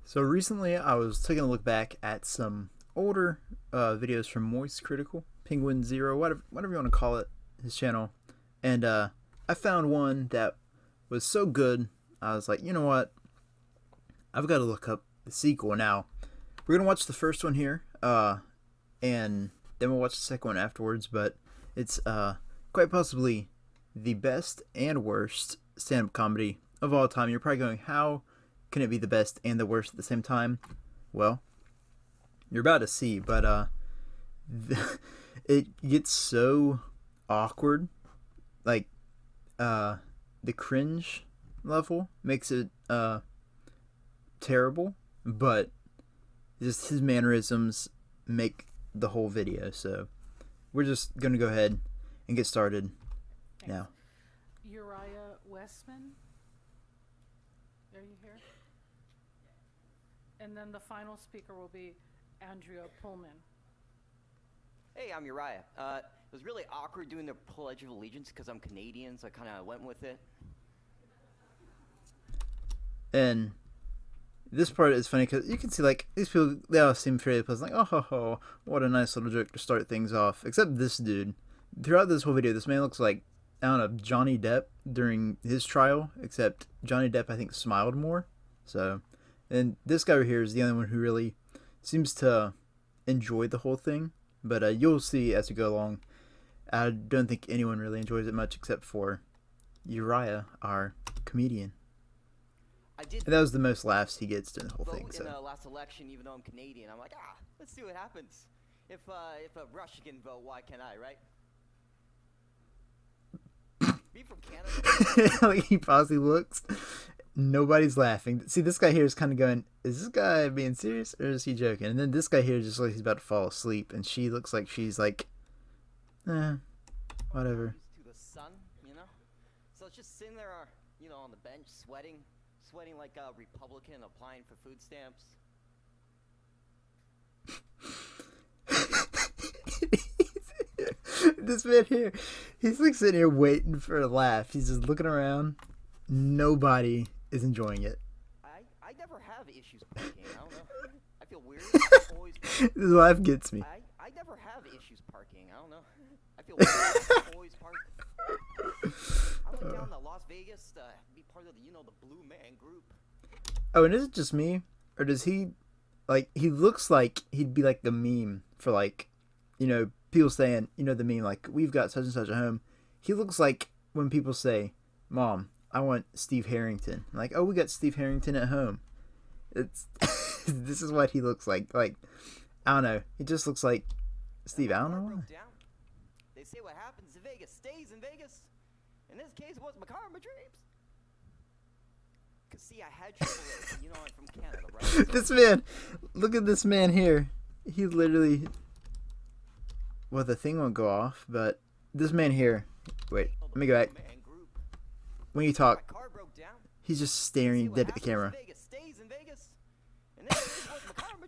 So recently, I was taking a look back at some older videos from Moist Critical, Penguin Zero, whatever you want to call it, his channel, and I found one that was so good. I was like, you know what? I've got to look up the sequel now. We're gonna watch the first one here, and then we'll watch the second one afterwards. But it's quite possibly the best and worst stand-up comedy of all time. You're probably going, how can it be the best and the worst at the same time? Well, you're about to see, but it gets so awkward. Like, the cringe level makes it terrible, but just his mannerisms make the whole video. So we're just gonna go ahead and get started now. Uriah Westman, are you here? And then the final speaker will be Andrea Pullman. Hey, I'm Uriah. It was really awkward doing the Pledge of Allegiance because I'm Canadian, so I kind of went with it. And this part is funny because you can see, like, these people, they all seem fairly pleasant. Like, oh, ho, ho, what a nice little joke to start things off. Except this dude. Throughout this whole video, this man looks like, I don't know, Johnny Depp during his trial. Except Johnny Depp, I think, smiled more. So, and this guy right here is the only one who really seems to enjoy the whole thing. But you'll see as we go along. I don't think anyone really enjoys it much except for Uriah, our comedian. And that was the most laughs he gets during the whole thing. So. In the last election, even though I'm Canadian, I'm like, let's see what happens. If a Russian can vote, why can't I, right? Be from Canada. Like, he pauses, he looks. Nobody's laughing. See, this guy here is kind of going, is this guy being serious or is he joking? And then this guy here just looks like he's about to fall asleep, and she looks like she's like, whatever. To the sun, you know? So it's just sitting there, on the bench, sweating like a Republican applying for food stamps. This man here, he's like sitting here waiting for a laugh. He's just looking around. Nobody is enjoying it. I never have issues parking. I don't know. I feel weird. Always This laugh gets me. I never have issues parking. I don't know. I feel weird. I'm always parking. I went down to Las Vegas to be part of the Blue Man Group. Oh, and is it just me? Or does he, like, he looks like he'd be like the meme for, like, people saying, the meme, like, we've got such and such at home. He looks like when people say, Mom, I want Steve Harrington. Like, oh, we got Steve Harrington at home. It's this is what he looks like. Like, I don't know. He just looks like Steve. I don't know why. They say what happens in Vegas stays in Vegas. In this case, it was my car in my dreams. Cause see, I had trouble. I'm from Canada, right? So This man, look at this man here. He literally. Well, the thing won't go off, but this man here. Wait, let me go back. When you talk, my car broke down. he's just staring dead at the camera. Vegas stays in Vegas. And this was my car in my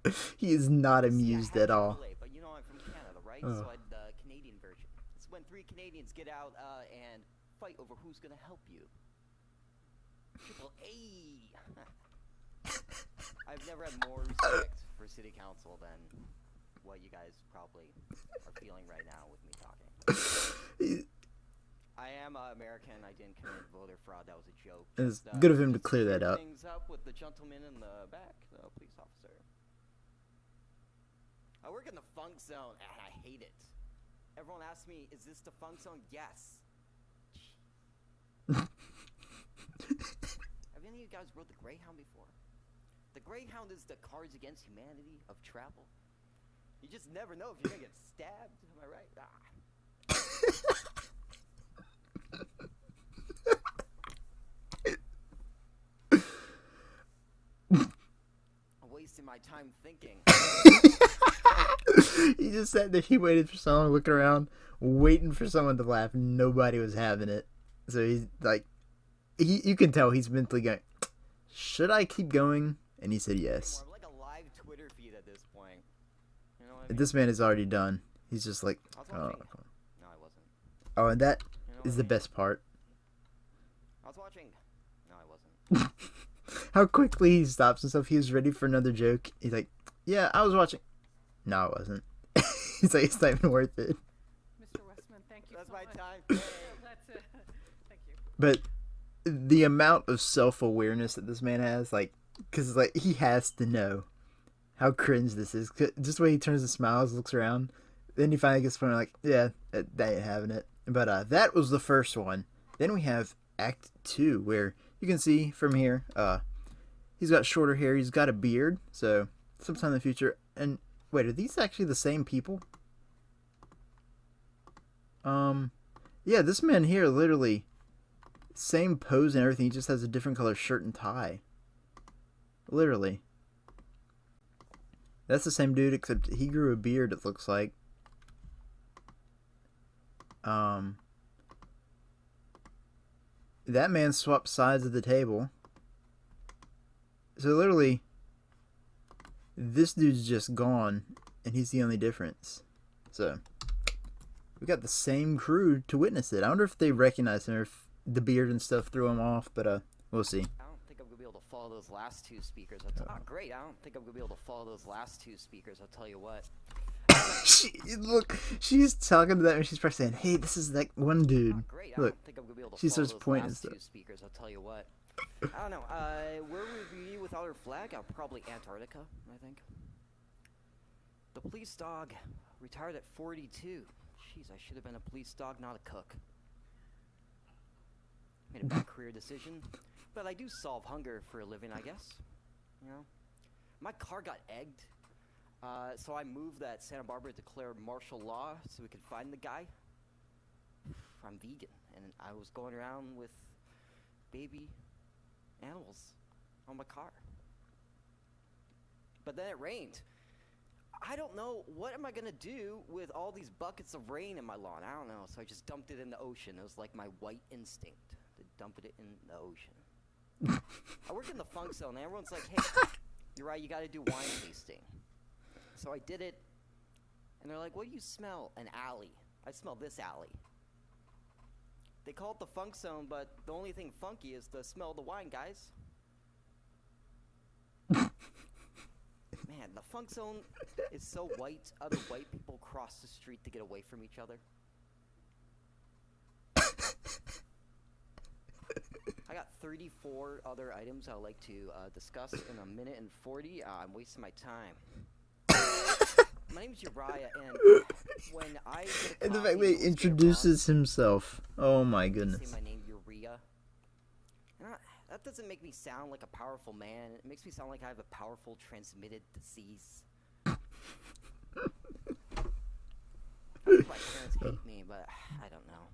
dreams. He is not amused at all. But I'm from Canada, right? Oh. So I had the Canadian version. It's when three Canadians get out and fight over who's gonna help you. Triple A. I've never had more respect for city council than what you guys probably are feeling right now with me talking. I am American. I didn't commit voter fraud. That was a joke. It's good of him to clear that up. Things up with the gentleman in the back, the police officer. I work in the funk zone, and I hate it. Everyone asks me, "Is this the funk zone?" Yes. Have any of you guys rode the Greyhound before? The Greyhound is the Cards Against Humanity of travel. You just never know if you're gonna get stabbed. Am I right? I'm wasting my time thinking. He just sat there. He waited for someone, looking around, waiting for someone to laugh. Nobody was having it. So he's like, you can tell he's mentally going, should I keep going? And he said yes. I'm like a live Twitter feed at this point. You know what I mean? This man is already done. He's just like, I was oh. watching. No, I wasn't. Oh, and that You know is what the I mean? best part. I was watching. No, I wasn't. How quickly he stops himself. He was ready for another joke. He's like, yeah, I was watching. No, I wasn't. He's like, it's not even worth it. Mr. Westman, thank you That's so my much. time. That's it. Thank you. But the amount of self-awareness that this man has, like, because like he has to know how cringe this is. Just the way he turns and smiles, looks around, then he finally gets funny, like, yeah, they ain't having it. But that was the first one. Then we have Act 2, where you can see from here, he's got shorter hair, he's got a beard, so sometime in the future. And wait, are these actually the same people? Yeah, this man here, literally same pose and everything, he just has a different color shirt and tie. Literally. That's the same dude, except he grew a beard, it looks like. That man swapped sides of the table. So literally, this dude's just gone, and he's the only difference. So, we got the same crew to witness it. I wonder if they recognize him, or if the beard and stuff threw him off, but we'll see. I don't think I'm gonna be able to follow those last two speakers. Great. I don't think I'm gonna be able to follow those last two speakers. I'll tell you what. Look, she's talking to that, and she's probably saying, "Hey, this is that one dude." Great. I Look, don't think I'm gonna be able to she follow starts those pointing last and two stuff. speakers. I'll tell you what. I don't know. Where would we be without our flag? Probably Antarctica, I think. The police dog retired at 42. Jeez, I should have been a police dog, not a cook. Made a bad career decision, but I do solve hunger for a living, I guess. You know, my car got egged, so I moved that Santa Barbara declared martial law so we could find the guy. I'm vegan, and I was going around with baby animals on my car. But then it rained. I don't know, what am I gonna do with all these buckets of rain in my lawn? I don't know, so I just dumped it in the ocean. It was like my white instinct to dump it in the ocean. I work in the funk zone, and everyone's like, hey, you're right, you gotta do wine tasting. So I did it, and they're like, what do you smell? An alley. I smell this alley. They call it the funk zone, but the only thing funky is the smell of the wine, guys. Man, the funk zone is so white, other white people cross the street to get away from each other. I got 34 other items I'd like to discuss in a minute and 40. I'm wasting my time. My name's Uriah, and when I get a And the coffee, fact that he always get it introduces himself. Oh my wrong. goodness. Say my name, Uriah. And that doesn't make me sound like a powerful man. It makes me sound like I have a powerful transmitted disease. I think my parents hate me, but I don't know.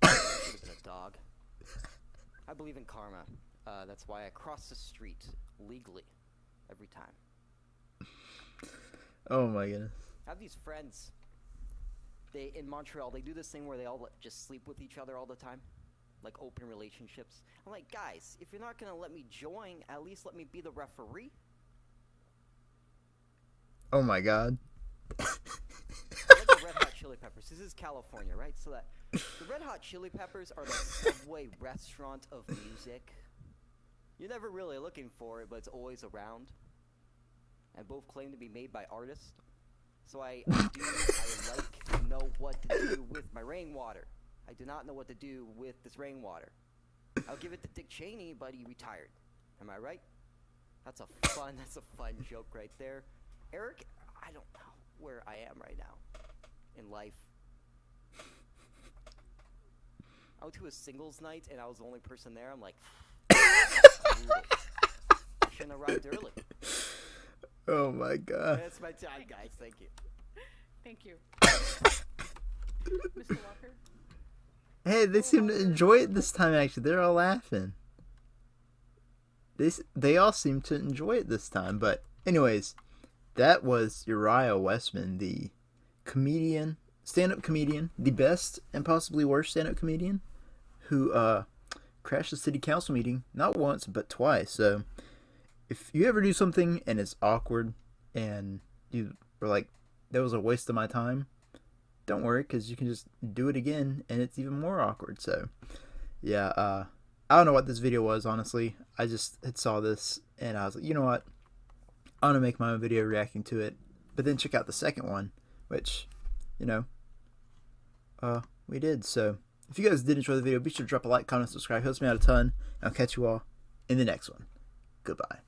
I should have been a dog. I believe in karma. That's why I cross the street legally every time. Oh my goodness. I have these friends. In Montreal, they do this thing where they all just sleep with each other all the time, like open relationships. I'm like, guys, if you're not gonna let me join, at least let me be the referee. Oh my god. Like the Red Hot Chili Peppers. This is California, right? So that the Red Hot Chili Peppers are the Subway restaurant of music. You're never really looking for it, but it's always around. And both claim to be made by artists. So I like to know what to do with my rainwater. I do not know what to do with this rainwater. I'll give it to Dick Cheney, but he retired. Am I right? That's a fun joke right there. Eric, I don't know where I am right now in life. I went to a singles night and I was the only person there. I'm like, I shouldn't have arrived early. Oh my god. That's my time, guys. Thank you. Thank you. Mr. Walker? Hey, they seem to enjoy it this time, actually. They're all laughing. They all seem to enjoy it this time. But anyways, that was Uriah Westman, the comedian, stand-up comedian, the best and possibly worst stand-up comedian, who crashed the city council meeting, not once, but twice. So if you ever do something and it's awkward and you were like, that was a waste of my time, don't worry, because you can just do it again, and it's even more awkward. So, yeah, I don't know what this video was, honestly. I just had saw this, and I was like, you know what? I'm gonna make my own video reacting to it. But then check out the second one, which, you know, we did. So, if you guys did enjoy the video, be sure to drop a like, comment, subscribe. Helps me out a ton. I'll catch you all in the next one. Goodbye.